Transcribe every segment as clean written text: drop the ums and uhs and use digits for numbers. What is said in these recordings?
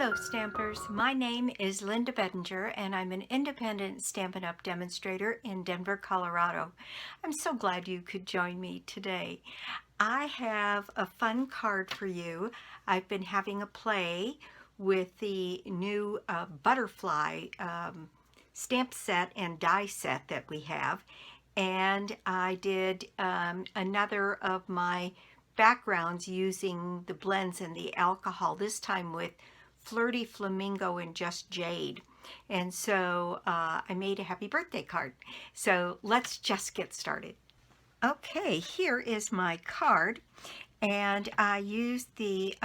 Hello Stampers, my name is Linda Bedinger and I'm an independent Stampin' Up! Demonstrator in Denver, Colorado. I'm so glad you could join me today. I have a fun card for you. I've been having a play with the new butterfly stamp set and die set that we have, and I did another of my backgrounds using the blends and the alcohol, this time with Flirty Flamingo and Just Jade. And so I made a happy birthday card. So let's just get started. Okay, here is my card, and I used the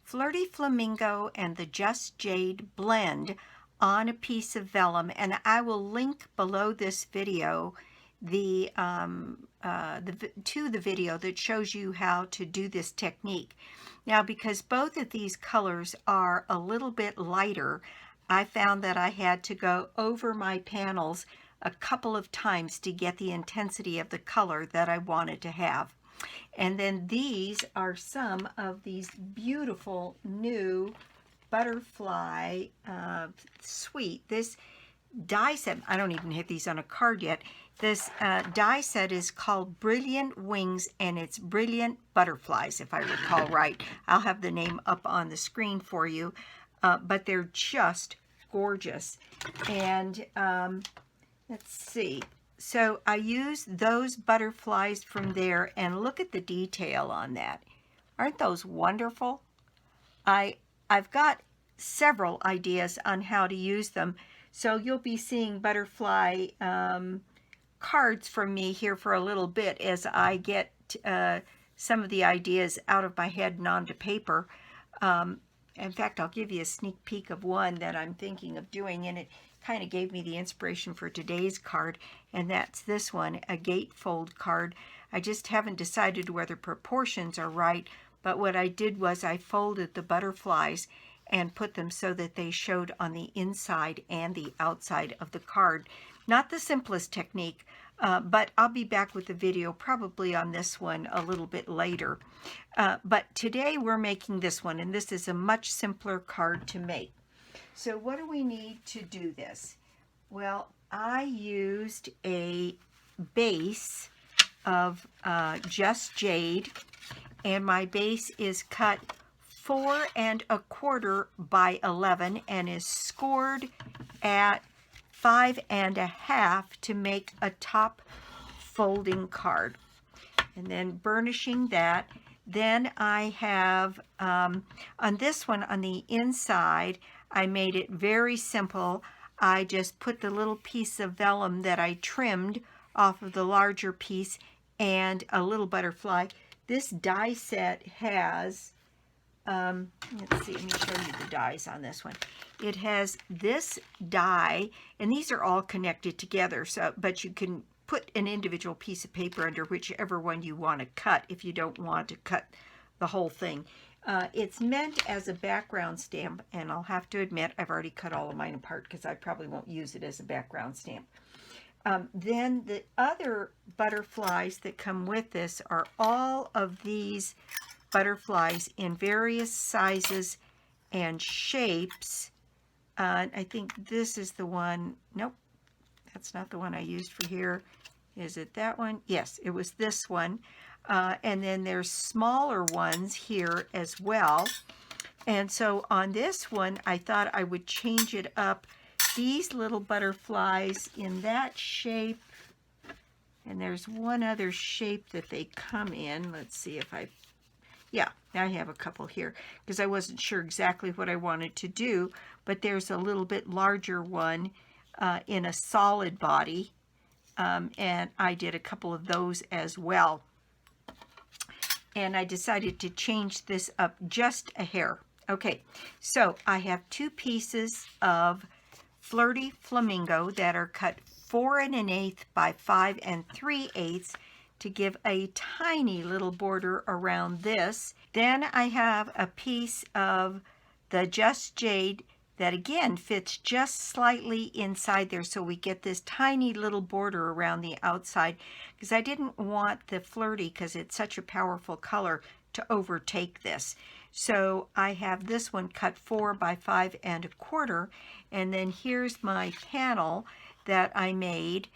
Flirty Flamingo and the Just Jade blend on a piece of vellum, and I will link below this video to the video that shows you how to do this technique. Now, because both of these colors are a little bit lighter, I found that I had to go over my panels a couple of times to get the intensity of the color that I wanted to have. And then these are some of these beautiful new butterfly suite. This die set, I don't even have these on a card yet. This die set is called Brilliant Wings, and it's Brilliant Butterflies, if I recall right. I'll have the name up on the screen for you, but they're just gorgeous. And let's see. So I used those butterflies from there, and look at the detail on that. Aren't those wonderful? I've got several ideas on how to use them, so you'll be seeing butterfly cards from me here for a little bit as I get some of the ideas out of my head and onto paper. In fact, I'll give you a sneak peek of one that I'm thinking of doing, and it kind of gave me the inspiration for today's card, and that's this one, a gatefold card. I just haven't decided whether proportions are right, but what I did was I folded the butterflies and put them so that they showed on the inside and the outside of the card. Not the simplest technique, but I'll be back with a video probably on this one a little bit later. But today we're making this one, and this is a much simpler card to make. So what do we need to do this? Well, I used a base of Just Jade, and my base is cut 4 1/4 by 11 and is scored at 5 1/2 to make a top folding card. And then burnishing that. Then I have, on this one, on the inside, I made it very simple. I just put the little piece of vellum that I trimmed off of the larger piece and a little butterfly. This die set has, let's see, let me show you the dies on this one. It has this die, and these are all connected together, so but you can put an individual piece of paper under whichever one you want to cut if you don't want to cut the whole thing. It's meant as a background stamp, and I'll have to admit I've already cut all of mine apart because I probably won't use it as a background stamp. Then the other butterflies that come with this are all of these butterflies in various sizes and shapes. I think this is the one. Nope, that's not the one I used for here. Is it that one? Yes, it was this one. And then there's smaller ones here as well. And so on this one, I thought I would change it up. These little butterflies in that shape, and there's one other shape that they come in. Let's see if yeah, I have a couple here because I wasn't sure exactly what I wanted to do, but there's a little bit larger one in a solid body, and I did a couple of those as well. And I decided to change this up just a hair. Okay, so I have 2 pieces of Flirty Flamingo that are cut 4 1/8 by 5 3/8 to give a tiny little border around this. Then I have a piece of the Just Jade that again fits just slightly inside there, so we get this tiny little border around the outside, because I didn't want the Flirty, because it's such a powerful color, to overtake this. So I have this one cut 4 by 5 1/4, and then here's my panel that I made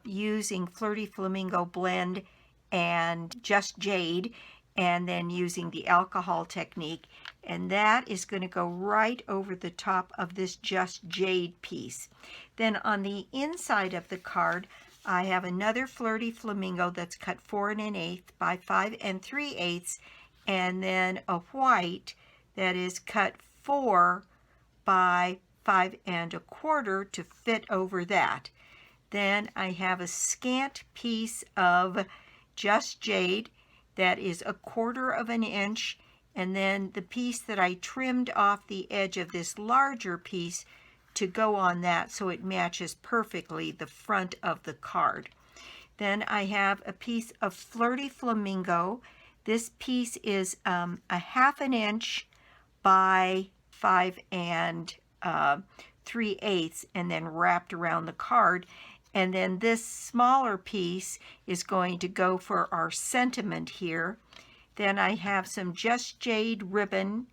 using Flirty Flamingo blend and Just Jade, and then using the alcohol technique, and that is going to go right over the top of this Just Jade piece. Then on the inside of the card, I have another Flirty Flamingo that's cut 4 1/8 by 5 3/8, and then a white that is cut 4 by 5 1/4 to fit over that. Then I have a scant piece of Just Jade that is 1/4 of an inch, and then the piece that I trimmed off the edge of this larger piece to go on that so it matches perfectly the front of the card. Then I have a piece of Flirty Flamingo. This piece is a 1/2 inch by 5 3/8, and then wrapped around the card. And then this smaller piece is going to go for our sentiment here. Then I have some Just Jade ribbon.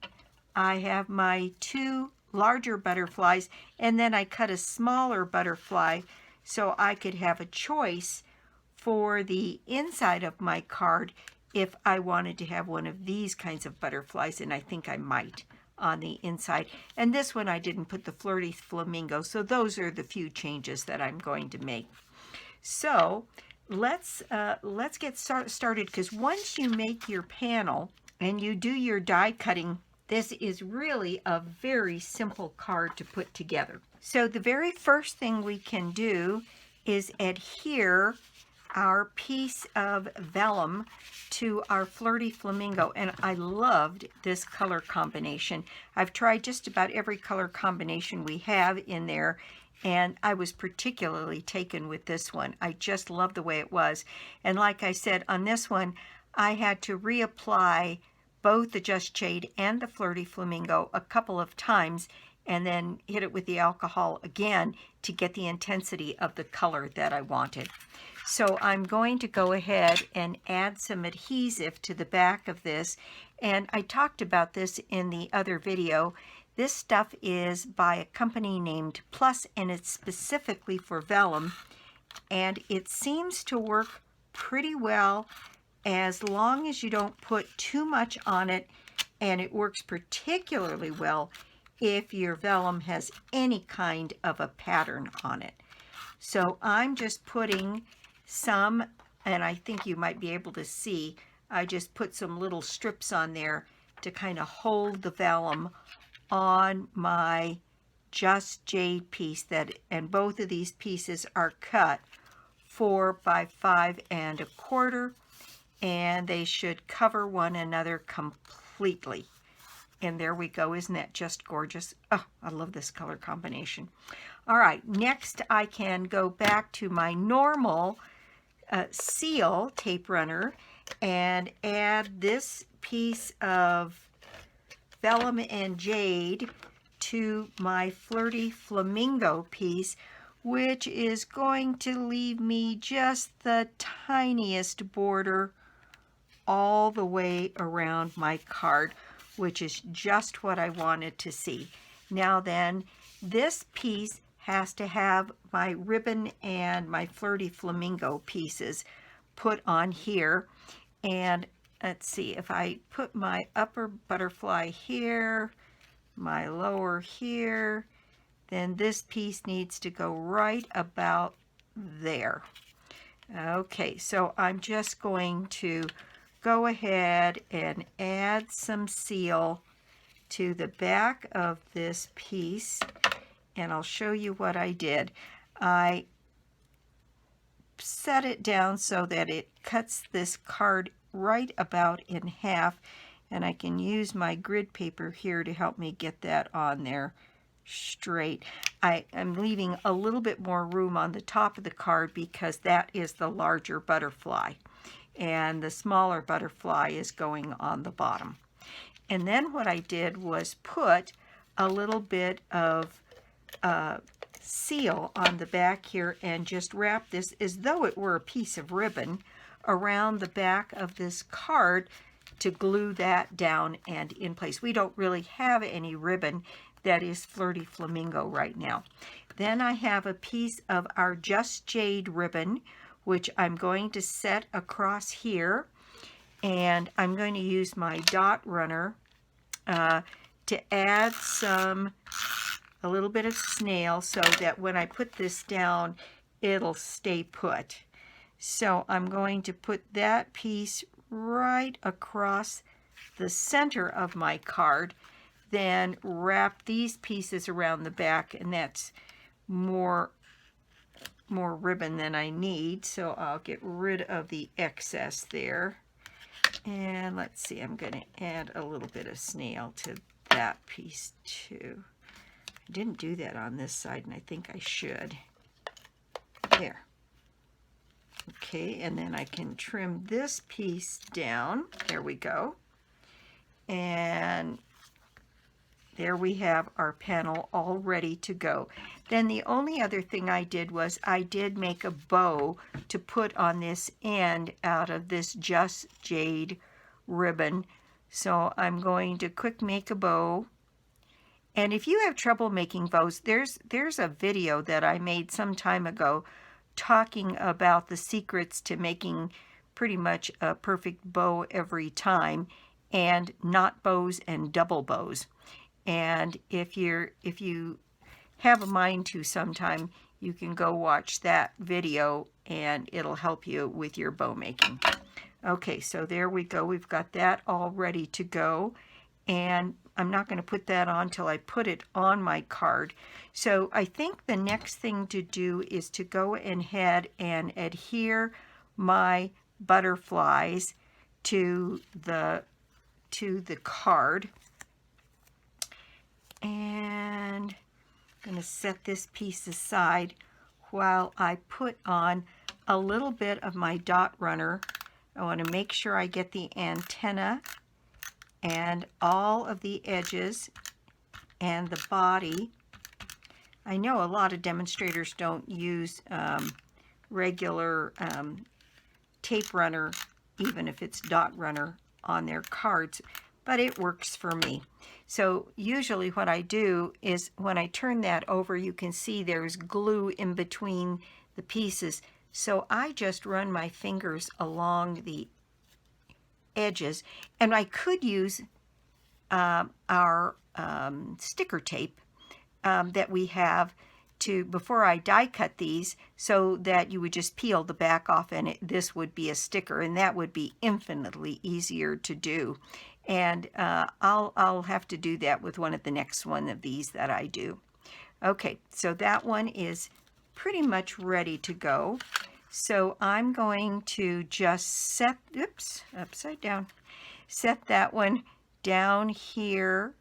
I have my 2 larger butterflies, and then I cut a smaller butterfly so I could have a choice for the inside of my card if I wanted to have one of these kinds of butterflies, and I think I might on the inside. And this one I didn't put the Flirty Flamingo, so those are the few changes that I'm going to make. So let's get started, because once you make your panel and you do your die cutting, this is really a very simple card to put together. So the very first thing we can do is adhere our piece of vellum to our Flirty Flamingo, and I loved this color combination. I've tried just about every color combination we have in there, and I was particularly taken with this one. I just love the way it was. And like I said, on this one, I had to reapply both the Just Jade and the Flirty Flamingo a couple of times, and then hit it with the alcohol again to get the intensity of the color that I wanted. So I'm going to go ahead and add some adhesive to the back of this, and I talked about this in the other video. This stuff is by a company named Plus, and it's specifically for vellum, and it seems to work pretty well as long as you don't put too much on it, and it works particularly well if your vellum has any kind of a pattern on it. So I'm just putting some, and I think you might be able to see, I just put some little strips on there to kind of hold the vellum on my Just Jade piece, and both of these pieces are cut 4 by 5 1/4, and they should cover one another completely. And there we go. Isn't that just gorgeous? Oh, I love this color combination. All right, next I can go back to my normal seal tape runner and add this piece of vellum and jade to my Flirty Flamingo piece, which is going to leave me just the tiniest border all the way around my card, which is just what I wanted to see. Now then, this piece has to have my ribbon and my Flirty Flamingo pieces put on here. And let's see, if I put my upper butterfly here, my lower here, then this piece needs to go right about there. Okay, so I'm just going to go ahead and add some seal to the back of this piece, and I'll show you what I did. I set it down so that it cuts this card right about in half, and I can use my grid paper here to help me get that on there straight. I am leaving a little bit more room on the top of the card because that is the larger butterfly, and the smaller butterfly is going on the bottom. And then what I did was put a little bit of seal on the back here and just wrap this as though it were a piece of ribbon around the back of this card to glue that down and in place. We don't really have any ribbon that is Flirty Flamingo right now. Then I have a piece of our Just Jade ribbon, which I'm going to set across here, and I'm going to use my dot runner to add a little bit of snail so that when I put this down, it'll stay put. So I'm going to put that piece right across the center of my card, then wrap these pieces around the back, and that's more ribbon than I need, so I'll get rid of the excess there. And let's see, I'm going to add a little bit of snail to that piece too. I didn't do that on this side, and I think I should. There. Okay, and then I can trim this piece down. There we go. And there we have our panel all ready to go. Then the only other thing I did was I did make a bow to put on this end out of this Just Jade ribbon. So I'm going to quick make a bow. And if you have trouble making bows, there's a video that I made some time ago talking about the secrets to making pretty much a perfect bow every time, and knot bows and double bows. And if you have a mind to sometime, you can go watch that video and it'll help you with your bow making. Okay, so there we go. We've got that all ready to go. And I'm not going to put that on till I put it on my card. So I think the next thing to do is to go ahead and adhere my butterflies to the card. And I'm going to set this piece aside while I put on a little bit of my dot runner. I want to make sure I get the antenna and all of the edges and the body. I know a lot of demonstrators don't use regular tape runner, even if it's dot runner, on their cards, but it works for me. So usually what I do is when I turn that over, you can see there's glue in between the pieces. So I just run my fingers along the edges, and I could use our sticker tape that we have before I die cut these, so that you would just peel the back off and this would be a sticker, and that would be infinitely easier to do. And I'll have to do that with one of the next one of these that I do. Okay, so that one is pretty much ready to go. So I'm going to just set, oops, upside down, set that one down here,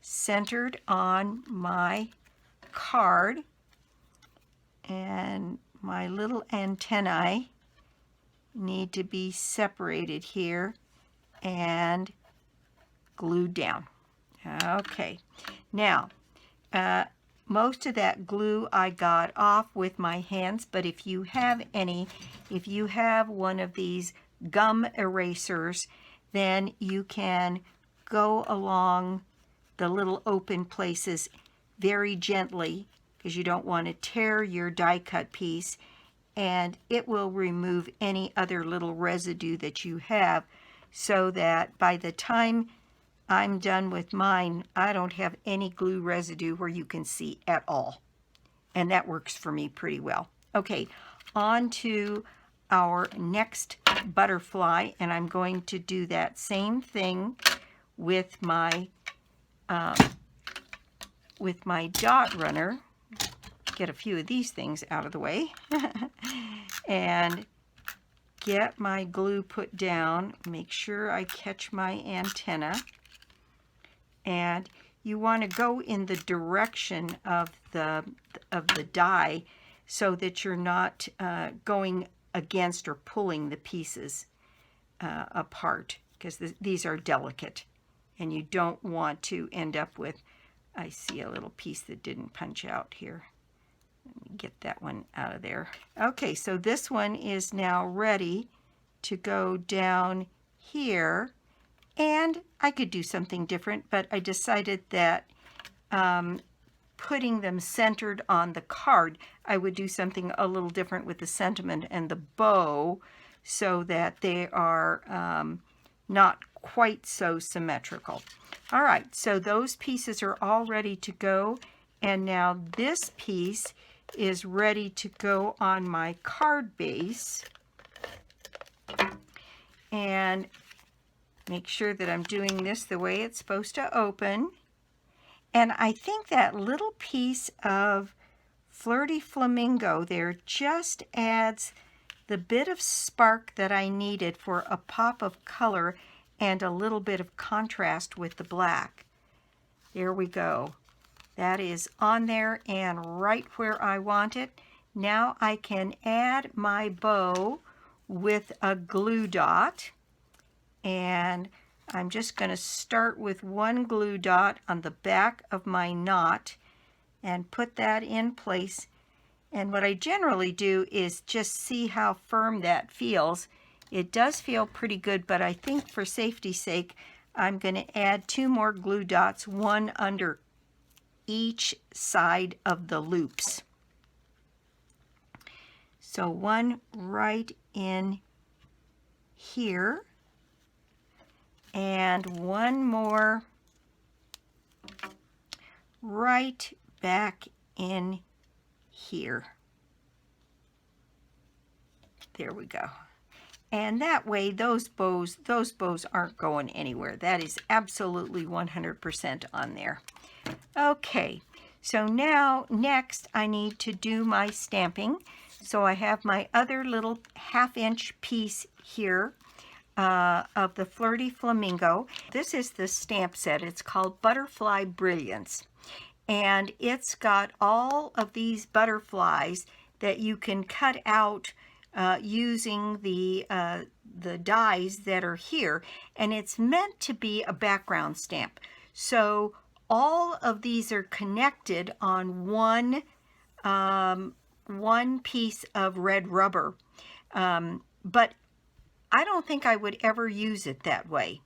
centered on my card. And my little antennae need to be separated here and glued down. Okay, now most of that glue I got off with my hands, but if you have one of these gum erasers, then you can go along the little open places very gently, because you don't want to tear your die cut piece, and it will remove any other little residue that you have, so that by the time I'm done with mine, I don't have any glue residue where you can see at all. And that works for me pretty well. Okay, on to our next butterfly, and I'm going to do that same thing with my dot runner. Get a few of these things out of the way and get my glue put down. Make sure I catch my antenna, and you want to go in the direction of the die so that you're not going against or pulling the pieces apart, because these are delicate and you don't want to end up with, I see a little piece that didn't punch out here. Let me get that one out of there. Okay, so this one is now ready to go down here, And I could do something different, but I decided that putting them centered on the card, I would do something a little different with the sentiment and the bow so that they are not quite so symmetrical. All right, so those pieces are all ready to go, and now this piece is ready to go on my card base. And make sure that I'm doing this the way it's supposed to open. And I think that little piece of Flirty Flamingo there just adds the bit of spark that I needed for a pop of color and a little bit of contrast with the black. There we go. That is on there and right where I want it. Now I can add my bow with a glue dot. And I'm just going to start with one glue dot on the back of my knot and put that in place. And what I generally do is just see how firm that feels. It does feel pretty good, but I think for safety's sake, I'm going to add 2 more glue dots, one under each side of the loops. So one right in here, and one more right back in here. There we go. And that way those bows aren't going anywhere. That is absolutely 100% on there. Okay, so now next I need to do my stamping. So I have my other little 1/2-inch piece here of the Flirty Flamingo. This is the stamp set. It's called Butterfly Brilliance. And it's got all of these butterflies that you can cut out using the dies that are here. And it's meant to be a background stamp. So all of these are connected on one piece of red rubber. But I don't think I would ever use it that way.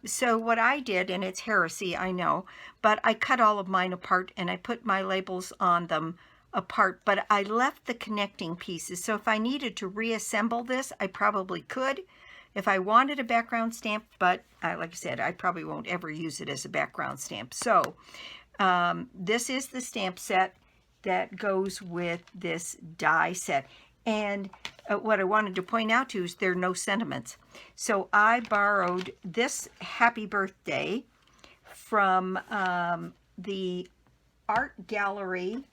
So what I did, and it's heresy, I know, but I cut all of mine apart and I put my labels on them apart, but I left the connecting pieces. So if I needed to reassemble this, I probably could if I wanted a background stamp, but like I said, I probably won't ever use it as a background stamp. So this is the stamp set that goes with this die set. And what I wanted to point out to you is there are no sentiments. So I borrowed this Happy Birthday from the Art Gallery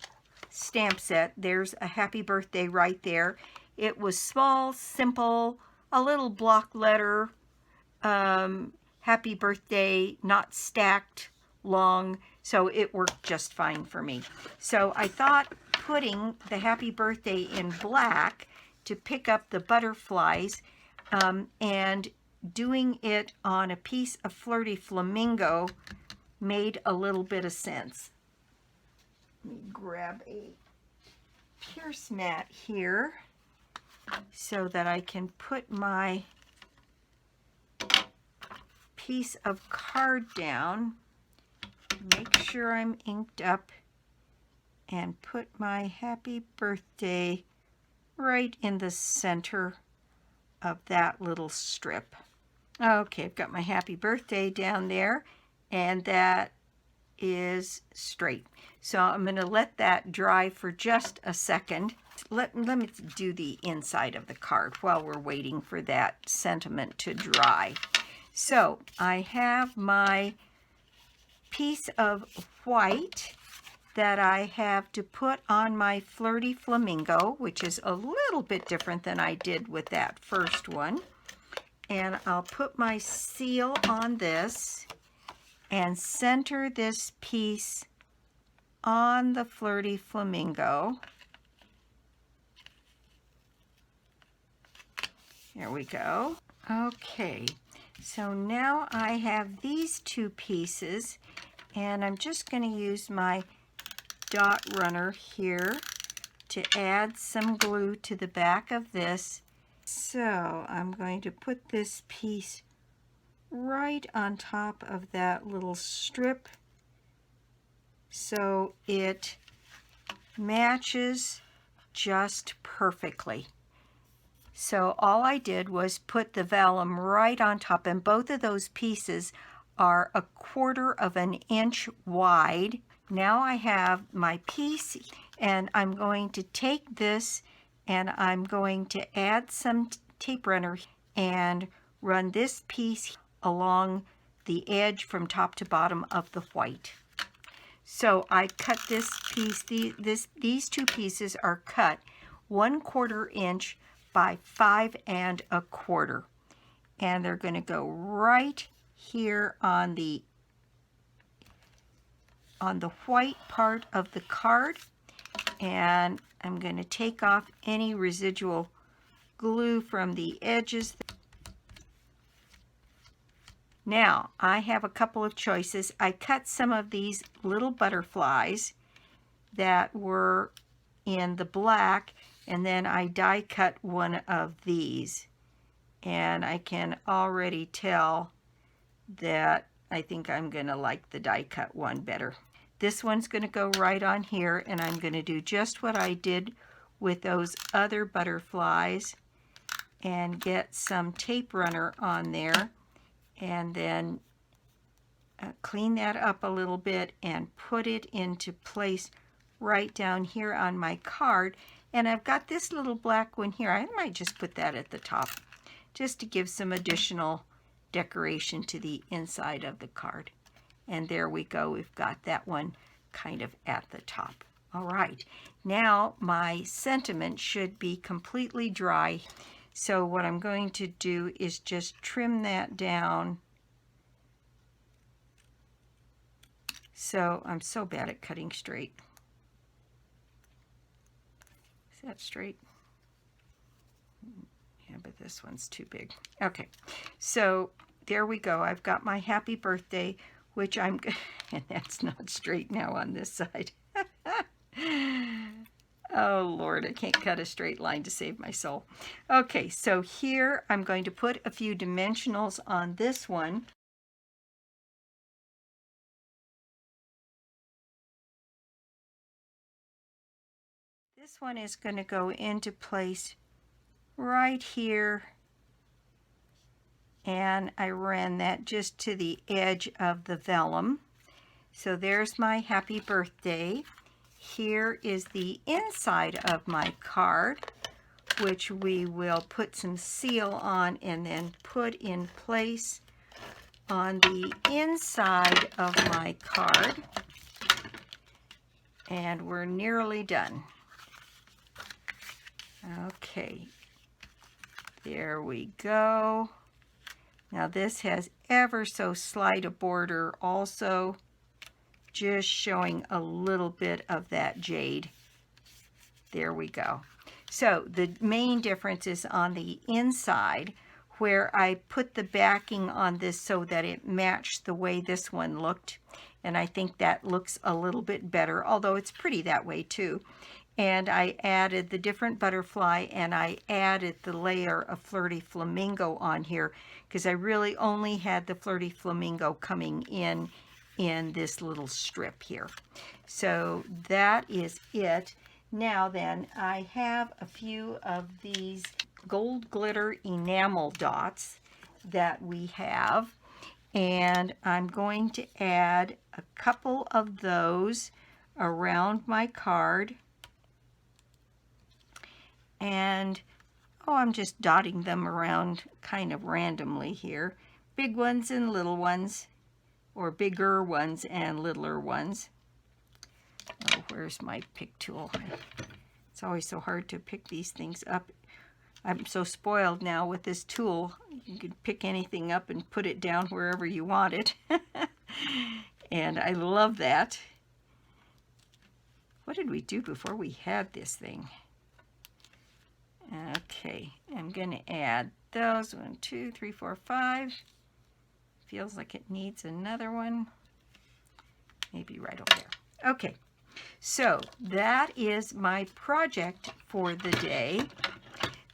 stamp set. There's a Happy Birthday right there. It was small, simple, a little block letter, Happy Birthday, not stacked, long, so it worked just fine for me. So I thought putting the Happy Birthday in black to pick up the butterflies and doing it on a piece of Flirty Flamingo made a little bit of sense. Let me grab a pierce mat here so that I can put my piece of card down, make sure I'm inked up, and put my Happy Birthday right in the center of that little strip. Okay, I've got my Happy Birthday down there, and that is straight. So I'm going to let that dry for just a second. Let me do the inside of the card while we're waiting for that sentiment to dry. So I have my piece of white that I have to put on my Flirty Flamingo, which is a little bit different than I did with that first one. And I'll put my seal on this and center this piece on the Flirty Flamingo. There we go. Okay, so now I have these two pieces, and I'm just going to use my dot runner here to add some glue to the back of this. So I'm going to put this piece right on top of that little strip so it matches just perfectly. So all I did was put the vellum right on top, and both of those pieces are 1/4 of an inch wide. Now I have my piece, and I'm going to take this and I'm going to add some tape runner and run this piece along the edge from top to bottom of the white. So I cut this piece, these two pieces are cut 1/4 inch by 5 1/4. And they're going to go right here on the white part of the card. And I'm going to take off any residual glue from the edges. Now, I have a couple of choices. I cut some of these little butterflies that were in the black, and then I die cut one of these. And I can already tell that I think I'm going to like the die cut one better. This one's going to go right on here, and I'm going to do just what I did with those other butterflies and get some tape runner on there, and then clean that up a little bit and put it into place right down here on my card. And I've got this little black one here. I might just put that at the top just to give some additional decoration to the inside of the card. And there we go. We've got that one kind of at the top. All right. Now my sentiment should be completely dry. So what I'm going to do is just trim that down. So I'm so bad at cutting straight. Is that straight? Yeah, but this one's too big. Okay, so there we go. I've got my happy birthday, which I'm, and that's not straight now on this side. Oh Lord, I can't cut a straight line to save my soul. Okay, so here I'm going to put a few dimensionals on this one. This one is going to go into place right here, and I ran that just to the edge of the vellum. So there's my happy birthday. Here is the inside of my card, which we will put some seal on and then put in place on the inside of my card. And we're nearly done. Okay, there we go. Now this has ever so slight a border also, just showing a little bit of that jade. There we go. So the main difference is on the inside, where I put the backing on this so that it matched the way this one looked. And I think that looks a little bit better, although it's pretty that way too. And I added the different butterfly, and I added the layer of Flirty Flamingo on here because I really only had the Flirty Flamingo coming in this little strip here. So that is it. Now then, I have a few of these gold glitter enamel dots that we have, and I'm going to add a couple of those around my card. And I'm just dotting them around kind of randomly here. Big ones and little ones, or bigger ones and littler ones. Oh, where's my pick tool? It's always so hard to pick these things up. I'm so spoiled now with this tool. You can pick anything up and put it down wherever you want it. And I love that. What did we do before we had this thing? Okay, I'm going to add those. 1, 2, 3, 4, 5. Feels like it needs another one. Maybe right over there. Okay, so that is my project for the day.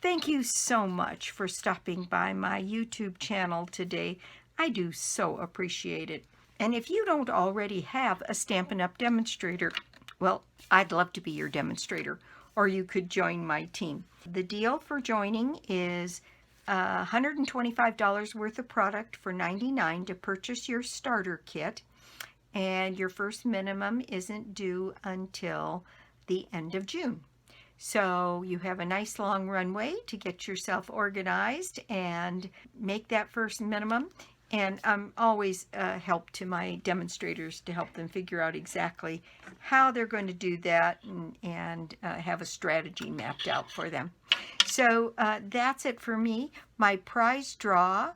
Thank you so much for stopping by my YouTube channel today. I do so appreciate it. And if you don't already have a Stampin' Up! Demonstrator, well, I'd love to be your demonstrator, or you could join my team. The deal for joining is $125 worth of product for $99 to purchase your starter kit, and your first minimum isn't due until the end of June. So you have a nice long runway to get yourself organized and make that first minimum. And I'm always help to my demonstrators to help them figure out exactly how they're going to do that and have a strategy mapped out for them. So that's it for me. My prize draw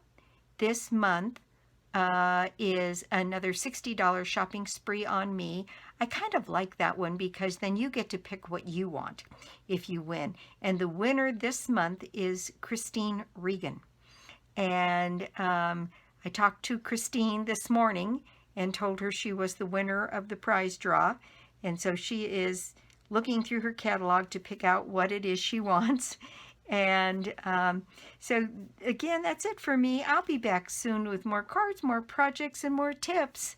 this month is another $60 shopping spree on me. I kind of like that one because then you get to pick what you want if you win. And the winner this month is Christine Regan. And I talked to Christine this morning and told her she was the winner of the prize draw. And so she is looking through her catalog to pick out what it is she wants. And so again, that's it for me. I'll be back soon with more cards, more projects, and more tips.